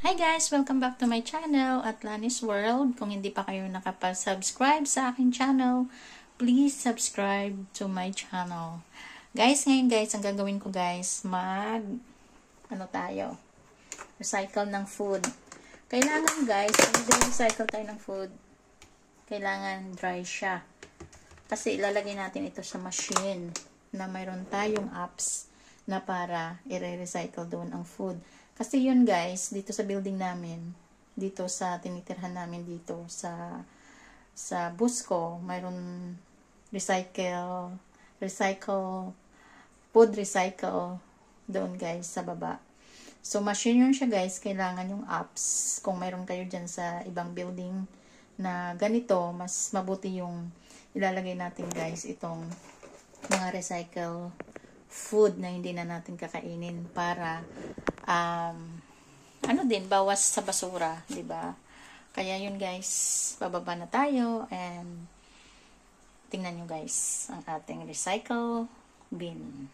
Hi guys! Welcome back to my channel, Atlanis World. Kung hindi pa kayo nakapag-subscribe sa aking channel, please subscribe to my channel. Guys, ngayon guys, ang gagawin ko guys, recycle ng food. Kailangan guys, pag recycle tayo ng food, kailangan dry siya. Kasi ilalagay natin ito sa machine na mayroon tayong apps na para i-recycle doon ang food. Kasi yun guys, dito sa building namin, dito sa tinitirhan namin dito sa Busco, mayroon food recycle doon guys sa baba. So machine yun siya guys, kailangan yung apps. Kung mayroon kayo dyan sa ibang building na ganito, mas mabuti yung ilalagay natin guys itong mga recycle food na hindi na natin kakainin para bawas sa basura, 'di ba? Kaya yun guys, bababa na tayo and tingnan nyo guys ang ating recycle bin.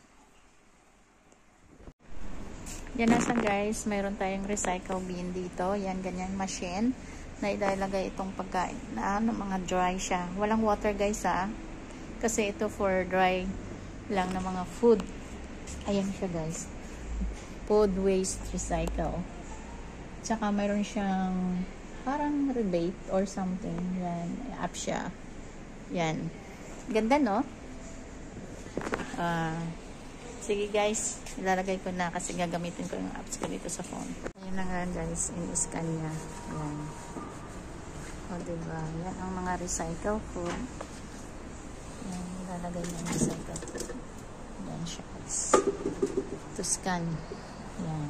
Yan nasa guys, mayroon tayong recycle bin dito. Yan, ganyang machine na ilalagay itong pagkain na mga dry siya. Walang water guys kasi ito for dry lang na mga food. Ayan siya guys, food waste recycle. Tsaka mayroon siyang parang rebate or something. Yan, app siya. Yan, ganda no? Sige guys, ilalagay ko na kasi gagamitin ko yung apps ko dito sa phone. Ayan na nga guys, in-scan niya. Yan, o diba, yan ang mga recycle food. Yan, ilalagay niya yung recycle food. Yan siya guys, to scan. Yan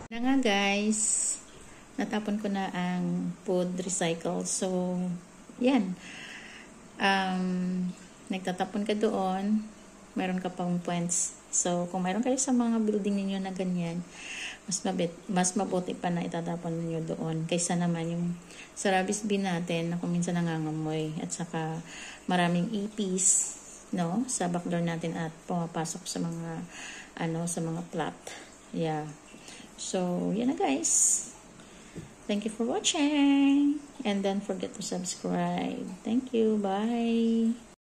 na nga guys, natapon ko na ang food recycle. So yan, nagtatapon ka doon, mayroon ka pang points. So kung mayroon kayo sa mga building ninyo na ganyan, mas mabuti pa na itatapon niyo doon kaysa naman yung sa rubbish bin natin na kung minsan nangangamoy at saka maraming ipis no sa backdoor natin at pumapasok sa mga sa mga plot. Yeah. So, yan na guys. Thank you for watching. And don't forget to subscribe. Thank you. Bye.